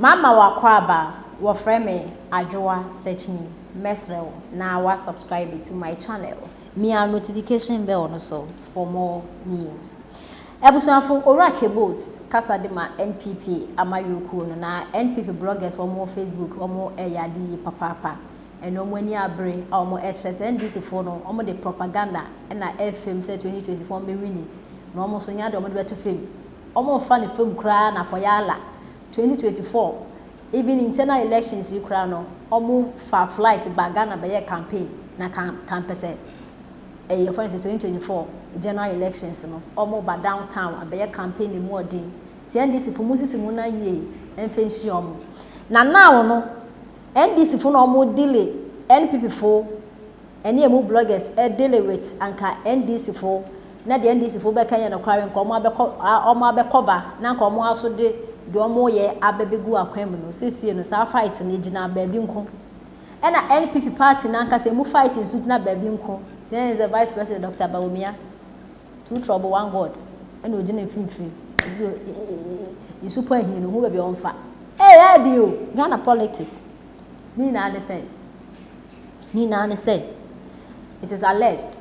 Mama wa kwaba wa frame Ajoa search me mesrel na wa subscribe to my channel. Me a notification bell no so for more news. Ebusuafo Orake boats kasa de ma NPP amayoku no na NPP bloggers omo Facebook omo eyade papa eno mo ani abre omo express NDC fo no omo de propaganda na FM say 2024 me wini na omo so nya de omo de beto fame omo fa ne fame kra na koyala 2024 even internal elections you kra no omo fa flight bagana be ye campaign na campus for instance 2024 general elections no omo ba downtown abeye campaign mu odin ti NDC fo musisi mu na ye enfensi omo na now no NDC fo no omo delay NPP fo ene emu bloggers delay with anka NDC fo na de NDC fo be kan ye no kware nko omo abecover na nka omo aso de omo ye abebegu akwam no sesie no sa fight na gina baabi nko ena NPP party na nka se mu fight nso gina baabi nko. Then is the Vice President Dr. Baumia. Two trouble, one God. And we didn't feel free. You super him who will be on fire. Hey, I do. Ghana politics. Nina said. It is alleged.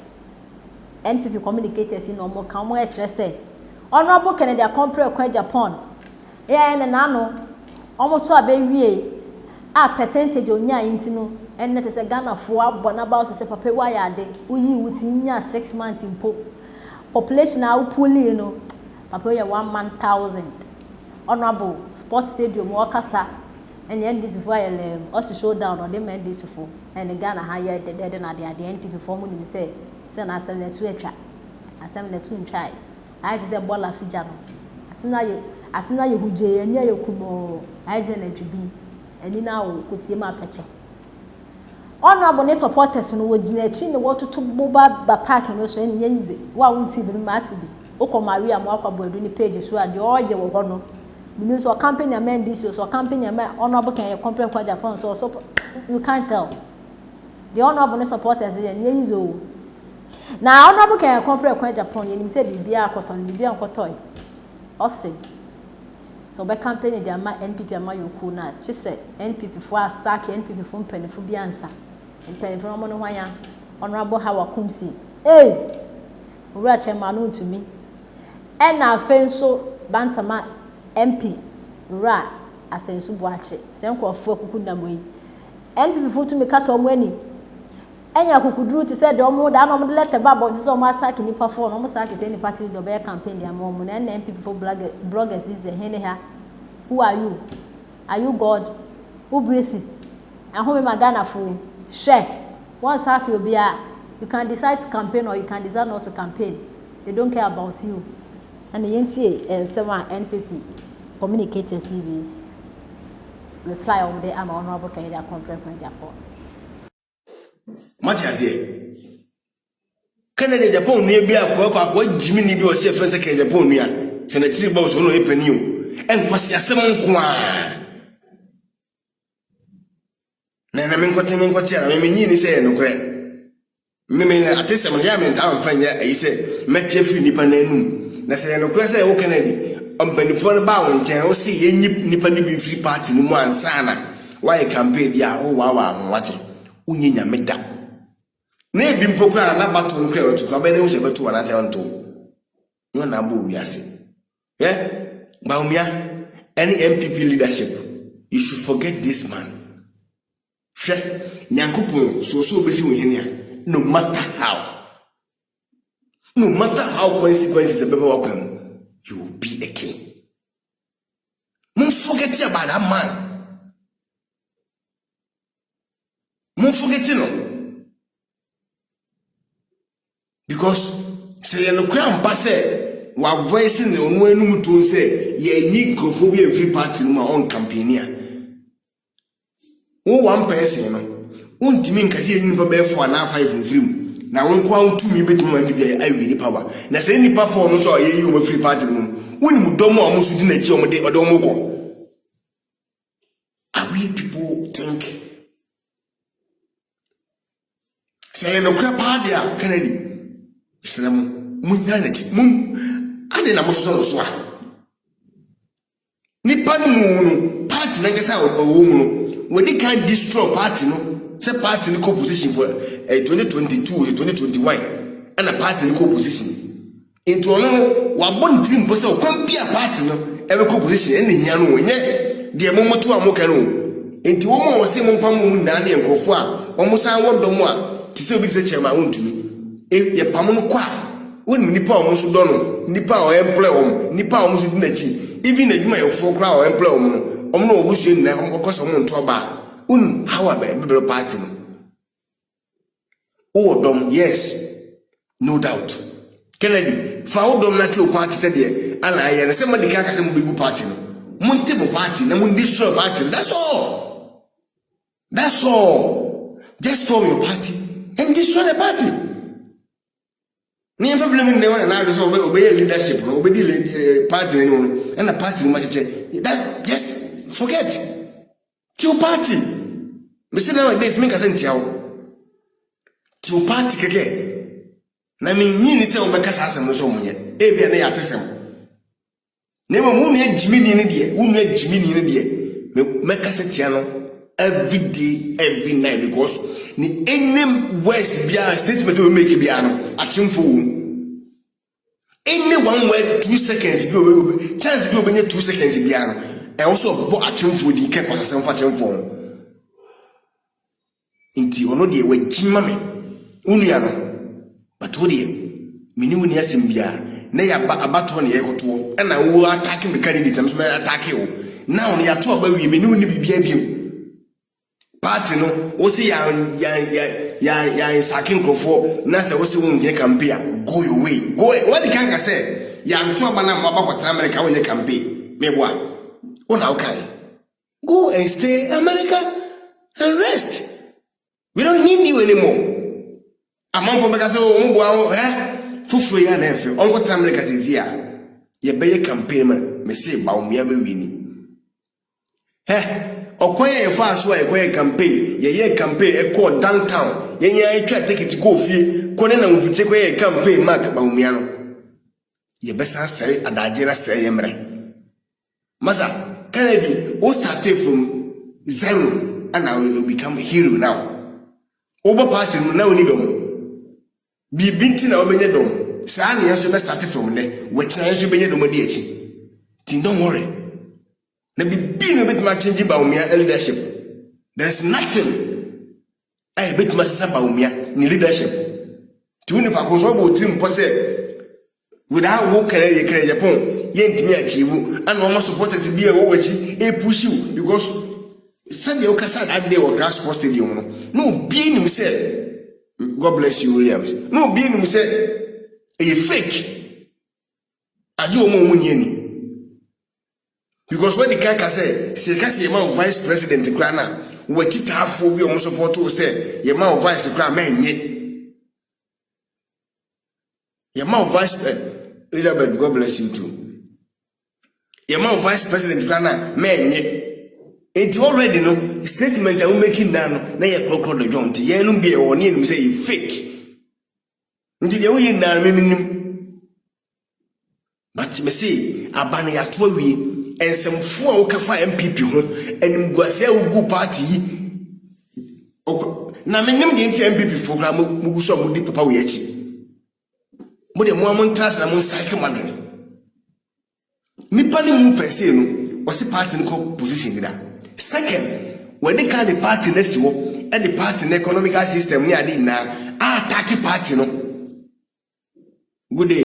NPP communicators in Omo Kamwe say. Honorable Kennedy compare kwa Japan. Yeah, and nano. Almost to a baby. A percentage on ya intino. And that is a Ghana for Bonaba say papa why are they uyi wutinya 6 months in population now pulling you know papa ya 1,000 honorable sports stadium wakasa and then this for also showdown or they made this for and the Ghana higher the dead and the NPP form when say na 72 atwa 72 ntwai I just say bola suja no asina ye huje anya ye kumo I just na tubi eni na wo kotie ma peche honorable ne supporters no wogina chi ne wototo boba ba park no so eni yize wa wonti bi ma ati bi oko Maria mo akwabo edu ni page so ade oje wo ho no minu so campaign amend this so campaign amend honorable can compare kwa Japan so you can't tell the honorable ne supporters ye yize o na honorable can compare kwa Japan ye nim se bibia akoton bibia nkotoy ose so be campaign de ama NPP ama yoku na che se NPP fo asake NPP fo mpanifo bi ansa mpanifo no hwan honorable Hawa Kumsi owura chairman no ntumi na afenso bantama MP owura asensu boache se nkrofo akuku namoyi NPP fo tumi kata omo ani enya kukuduru ti se de omo da na omo de letter ba bo ti so omo asake nipa fo no omo sake se nipa ti do be campaign de ama omo na NPP fo bloggers is the hene ha. Who are you? Are you God? Who breathing? And who am Ghana for? Share. Once you be you can decide to campaign or you can decide not to campaign. They don't care about you. And the NTA and seven NPP communicators will reply on the honorable Canada conference in Japan. Matias Canada Japan near be a what Jimmy need to say first second Japan near. Senator Boss on a penny. And was a seven qua. Nana Mincotin, I mean, say no credit. Mimmy, at this time, Yaman town, Fanya, I said, met Jeffrey Nipanenu. Nasa no press, O Kennedy, on Benifon Bound, General see any Nippani be free party no more sana. Why campaign ya, oh, wow, what Union made up. Nay, been proclaimed not baton clear to come and was able to answer on two. You're not moving, I say. Yeah? Baumia, any MPP leadership, you should forget this man. She, Nyankupu, so busy with him, no matter how. No matter how consequences are welcome, you will be a king. Don't forget about that man. Don't forget him. Because, say, no crown passe. Wa voicing the onwenu to say ye nyi grofo bi every party no ma on campaignia one person no untimi nkase ye nipa be 4 na 5 mfrim na won kwa utumi betumi wan bia ayi ni power na say nipa 4 no so ye yi o free party no woni dom a mo so di na chi o mo de odom ko are we people think say no crap dia Kennedy Islam munya na chi mun ade na mo so so nipa no mu no party na ngesa wo mu no we dey can destroy party no say party no position for 2022 2021 and a party no position into ono wa bon dream bo say o kwambia party no e be position e nya no onye de momoto amoka no enti wo mo se mo pam mu na de nkofo a wo mo san wodom a ti se obi se chema wontumi ye pam no kwa woni nipa wo mo so do no nipa o employ wo nipa wo mo so di na chi even adwuma yefo kra o employ wo no omno obusu na okoso mo nto ba un how about party no oh dom yes no doubt Kennedy fa wo dom na ti o party said there ala aye se madi ka se mo be party no munte mo party na mun destroy party that's all just form your party and destroy the party ni problem ni one na so obey leadership no obey party ni no and the party no macheche that just forget your party me say now this make sense yawo your party keke na me nyini se obekasa asem so munye e bia na ya tesem na mo mu ne jimini ni de wo nu jimini ni de me kasa tia no every day every night because ni any words bia statement we make bia no achimfo any one word 2 seconds bi chance bi obenye 2 seconds bia no e also bo achimfo di ke kwasasem fa achimfo inti ono de we jima me unua no but wo de mini woni asem bia na ya abato ne yekoto e na wo attack me candidate am so me attack wo now ne ya to ba wi mini woni bibia biem party no wo see ya sakin krofo na se wo see won ye campaign go your way go what the can say ya nto aba na maba kwata America won ye campaign me boa wo na okay go and stay America and rest we don't need you anymore among for because wo boa fufu ya na efe on kwata America sezia ye be ye campaign man me say ba umia be wini okoye efa so ekoye campaign ye campaign eko downtown ye nya etwa ticket go fie ko ne na mfuche koye campaign mark ba umia no ye besa sai adagera sai yemre masa Kennedy o started from zero and now you become a hero now over party now ni dom bi binti na obenye dom sa na yeso be start from there wetina yeso benye dom di echi don't worry na bibi no bit ma change ba umia leadership there's nothing I bit ma sasa ba umia ni leadership ti woni pa ko so bo trim po se without wo kere Japan ye ntimi achieve and one supporters bi e wo wachi e push you because Sunday o kasa that day o grass sports stadium no be ni say God bless you Williams no be ni say e fake ajo mo munye ni because when the kaka say kasi yema vice president krana we titafo bi o support o say yema vice krana menye yema vice Elizabeth God bless you too yema vice president krana menye it already no statement I making down na ye krokro do joint ye no be e woni enu say fake ndi de wo yin na meminim but me say abana ya to awie ensemfo a wokafa NPP ho animguase a wogu party na menim de nti NPP fo gra mugu so mudi papa wo yachi mo de mo amontas na mo sake madone nipa ni mu pese no o se party no position gida second when they call the party na siwo and the party na economic system ni ade na attack party no good day